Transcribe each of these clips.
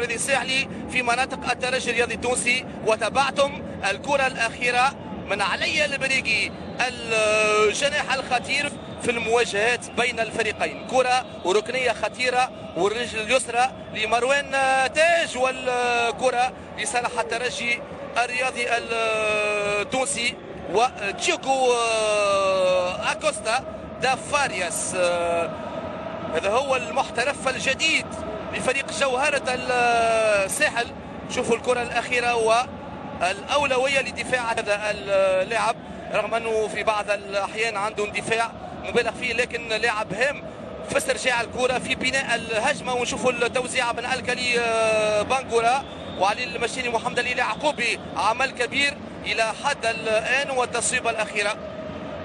الساحلي في مناطق الترجي الرياضي التونسي. وتابعتم الكرة الأخيرة من علي البريقي الجناح الخطير في المواجهات بين الفريقين. كرة وركنية خطيرة والرجل اليسرى لمروان تاج، والكرة لصالح الترجي الرياضي التونسي. وتشيكو أكوستا دا فارياس، هذا هو المحترف الجديد لفريق جوهرة الساحل. شوفوا الكرة الأخيرة والأولوية لدفاع هذا اللاعب، رغم أنه في بعض الأحيان عنده اندفاع مبالغ فيه، لكن لاعب هام في استرجاع الكرة في بناء الهجمة. ونشوفوا التوزيع من الكالي بانغورا وعلي المشيني محمد علي يعقوبي، عمل كبير إلى حد الآن. والتصويبة الأخيرة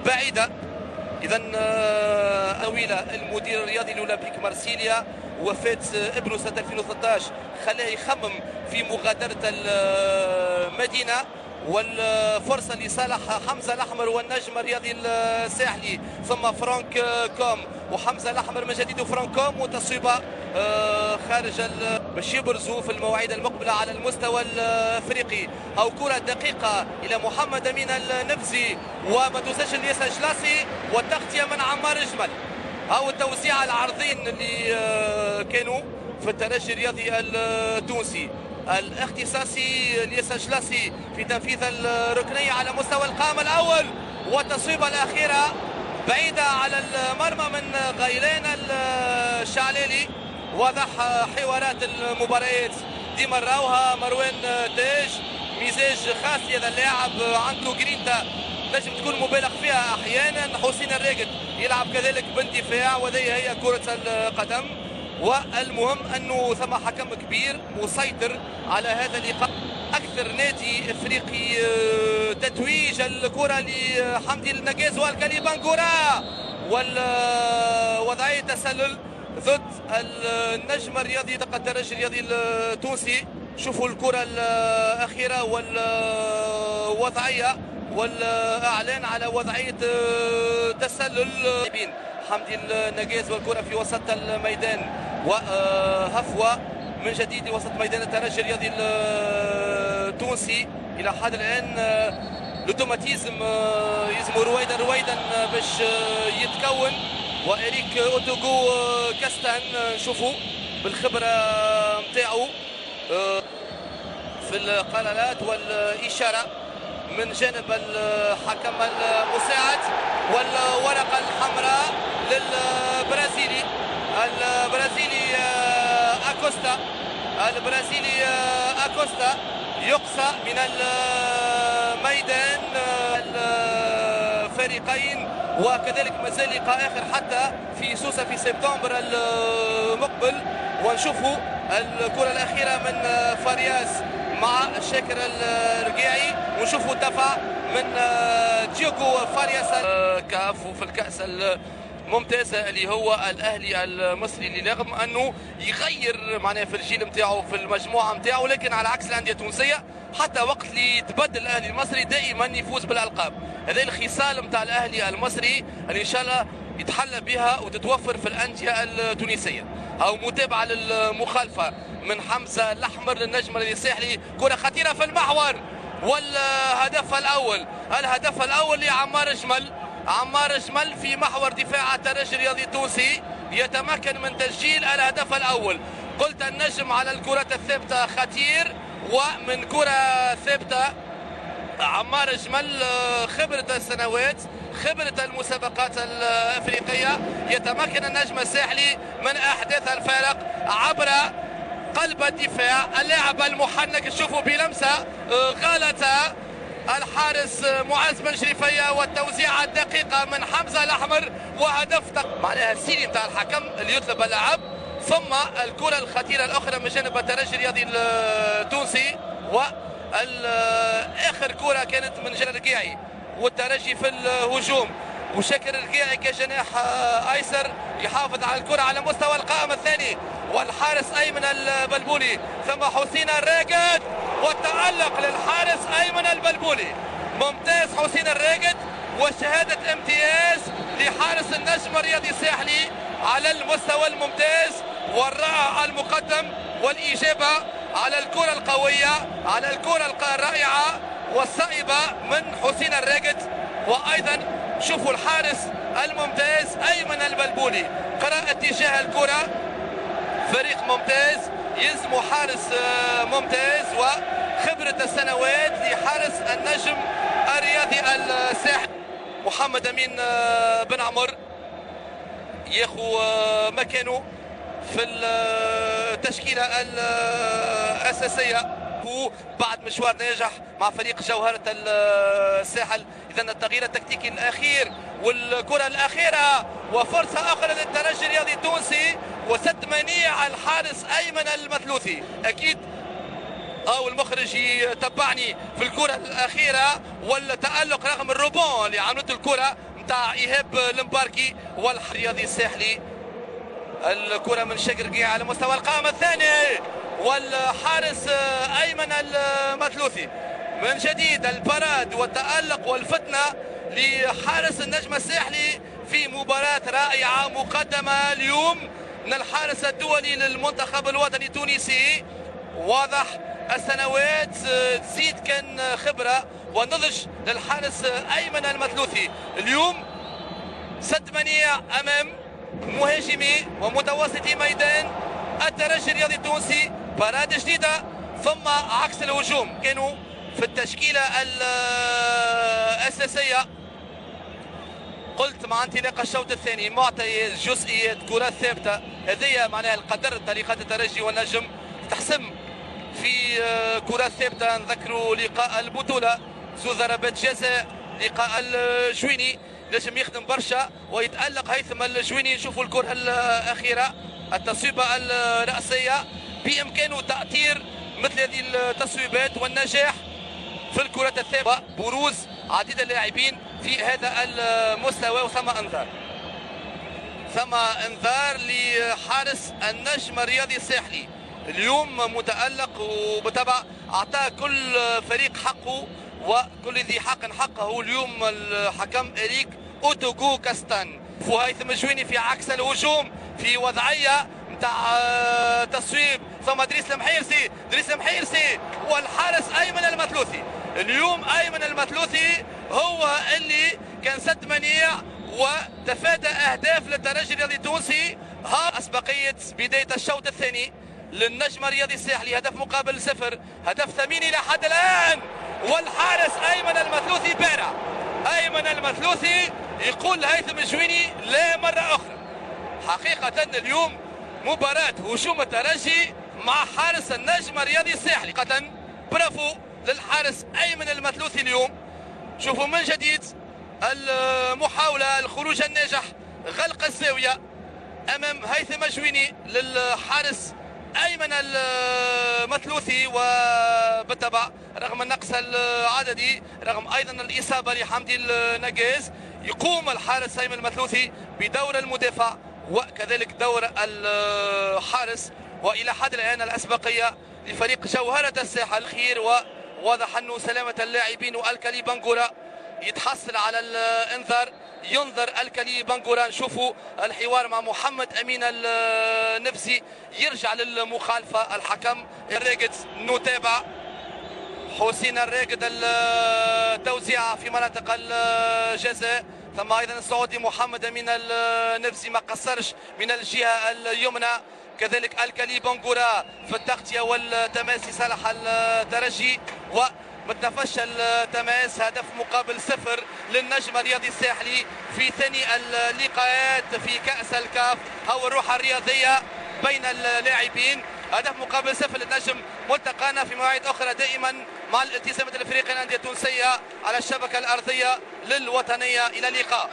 بعيدة. إذا طويلة المدير الرياضي لأولمبيك مارسيليا، وفاة ابنه سنة 2013 خلاه يخمم في مغادرة المدينة. والفرصة لصالح حمزة الأحمر والنجم الرياضي الساحلي، ثم فرانك كوم وحمزة الأحمر من جديد وفرانك كوم، وتصويبة خارج باش يبرزوا في المواعيد المقبلة على المستوى الافريقي. او كرة دقيقة الى محمد امين النفزي ومدوزاج الياس جلاسي، والتغطية من عمار جمل. او التوزيع العرضين اللي كانوا في الترجي الرياضي التونسي. الاختصاصي الياس جلاسي في تنفيذ الركنية على مستوى القائم الاول، والتصويبة الاخيرة بعيدة على المرمى من غيلان الشعلالي. واضح حوارات المباريات ديما نراوها مروان تاج، مزاج خاص هذا اللاعب، عنده جرينتا نجم تكون مبالغ فيها احيانا. حسين الراقد يلعب كذلك باندفاع، وهذه هي كرة القدم. والمهم انه ثم حكم كبير مسيطر على هذا اللقاء. اكثر نادي افريقي تتويج الكرة لحمدي النقاز والكالي بانغورا، والوضعية تسلل ضد النجم الرياضي الترجي الرياضي التونسي. شوفوا الكرة الأخيرة والوضعية والإعلان على وضعية تسلل. حمدي النقاز والكرة في وسط الميدان، وهفوة من جديد وسط ميدان الترجي الرياضي التونسي. إلى حد الآن الاوتوماتيزم يلزموا رويدا باش يتكون. وإريك أوتوغو كاستان نشوفوا بالخبرة متاعو في القرارات والإشارة من جانب الحكم المساعد. والورقة الحمراء للبرازيلي أكوستا يقصى من الميدان الفريقين. وكذلك مازال لقاء اخر حتى في سوسه في سبتمبر المقبل. ونشوفوا الكره الاخيره من فارياس مع شاكر الرقيعي، ونشوفوا الدفع من ديوغو فارياس كاف في الكاس الممتازه اللي هو الاهلي المصري، اللي رغم انه يغير معناه في الجيل نتاعو في المجموعه نتاعو، لكن على عكس الانديه التونسيه حتى وقت اللي يتبدل الاهلي المصري دائما يفوز بالالقاب. هذه الخصال نتاع الاهلي المصري اللي ان شاء الله يتحلى بها وتتوفر في الانديه التونسيه. او متابعه للمخالفه من حمزه الاحمر للنجم الساحلي، كره خطيره في المحور. والهدف الاول لعمار جمل. عمار جمل في محور دفاع الترجي الرياضي التونسي يتمكن من تسجيل الهدف الاول. قلت النجم على الكرات الثابته خطير، ومن كره ثابته عمار جمل خبرة السنوات، خبرة المسابقات الافريقيه، يتمكن النجم الساحلي من احداث الفارق عبر قلب الدفاع. اللاعب المحنك شوفوا بلمسه غلط الحارس معز بن شريفيه، والتوزيعه الدقيقه من حمزه الاحمر، وهدف معناها السيري نتاع الحكم اللي يطلب اللعب. ثم الكره الخطيره الاخرى من جانب الترجي الرياضي التونسي. واخر كره كانت من جلال الرقيعي والترجي في الهجوم، وشاكر الرقيعي كجناح ايسر يحافظ على الكره على مستوى القائم الثاني، والحارس ايمن البلبولي. ثم حسين الراقد، والتألق للحارس ايمن البلبولي. ممتاز حسين الراقد، وشهاده امتياز لحارس النجم الرياضي الساحلي على المستوى الممتاز والرائع المقدم والإجابة على الكرة القوية، على الكرة الرائعة والصائبة من حسين الراقد. وأيضا شوفوا الحارس الممتاز أيمن البلبولي قرأ اتجاه الكرة. فريق ممتاز يلزم حارس ممتاز وخبرة السنوات لحارس النجم الرياضي الساحل. محمد أمين بن عمر ياخو مكانه في التشكيلة الأساسية بعد مشوار ناجح مع فريق جوهرة الساحل. إذا التغيير التكتيكي الأخير والكرة الأخيرة وفرصة أخرى للترجي الرياضي التونسي وسد منيع الحارس أيمن المثلوثي. أكيد المخرج يتبعني في الكرة الأخيرة والتألق رغم الروبون اللي عملته الكرة نتاع إيهاب المباركي والرياضي الساحلي. الكرة من شقرقيع على مستوى القائم الثاني والحارس أيمن المثلوثي. من جديد البراد والتألق والفتنة لحارس النجم الساحلي في مباراة رائعة مقدمة اليوم من الحارس الدولي للمنتخب الوطني التونسي. واضح السنوات تزيد كان خبرة ونضج للحارس أيمن المثلوثي. اليوم سد منيع أمام مهاجمي ومتوسطي ميدان الترجي الرياضي التونسي. براد جديدة ثم عكس الهجوم كانوا في التشكيلة الأساسية. قلت مع انطلاق الشوط الثاني معطيات جزئيات كرات ثابتة هذه معناها القدر طريقة الترجي والنجم تحسم في كرات ثابتة. نذكروا لقاء البطولة ذو ضربات جزاء لقاء الجويني نجم يخدم برشا ويتألق هيثم الجويني. نشوفوا الكرة الأخيرة التصويبة الرأسية بإمكانه تأثير مثل هذه التصويبات والنجاح في الكرات الثابتة. بروز عديد اللاعبين في هذا المستوى وثم انذار. ثم انذار لحارس النجم الرياضي الساحلي. اليوم متألق وبالطبع أعطى كل فريق حقه وكل ذي حق حقه. اليوم الحكم إريك أوتوغو كاستان وهيثم الجويني في عكس الهجوم في وضعية نتاع تصويب ثم دريس المحيرسي والحارس أيمن المثلوثي. اليوم أيمن المثلوثي هو اللي كان سد منيع وتفادى أهداف للترجي الرياضي التونسي. أسبقية بداية الشوط الثاني للنجم الرياضي الساحلي هدف مقابل 0. هدف ثمين إلى حد الآن والحارس أيمن المثلوثي بارع. أيمن المثلوثي يقول هيثم الجويني لا مرة أخرى. حقيقة اليوم مباراة هجوم الترجي مع حارس النجم الرياضي الساحلي. حقيقة برافو للحارس أيمن المثلوثي. اليوم شوفوا من جديد المحاولة الخروج الناجح غلق الزاوية أمام هيثم الجويني للحارس أيمن المثلوثي. وبالطبع رغم النقص العددي رغم أيضا الإصابة لحمدي النقاز يقوم الحارس أيمن المثلوثي بدور المدافع وكذلك دور الحارس. وإلى حد الآن الأسبقية لفريق جوهرة الساحل الخير. وواضح أنه سلامة اللاعبين والكالي بنغورا يتحصل على الانذار. ينظر الكالي بنغورا. نشوفوا الحوار مع محمد أمين النفسي يرجع للمخالفة. الحكم الراقد نتابع حسين الراقد التوزيع في مناطق الجزاء. ثم ايضا السعودي محمد امين النفسي ما قصرش من الجهه اليمنى. كذلك الكالي بنغورا في التغطيه والتماس لصالح الترجي ومتنفش التماس. هدف مقابل 0 للنجم الرياضي الساحلي في ثاني اللقاءات في كاس الكاف او الروح الرياضيه بين اللاعبين. هدف مقابل 0 للنجم. ملتقانا في مواعيد اخرى دائما مع الالتزامات الافريقيه الانديه التونسيه على الشبكه الارضيه للوطنيه. الى اللقاء.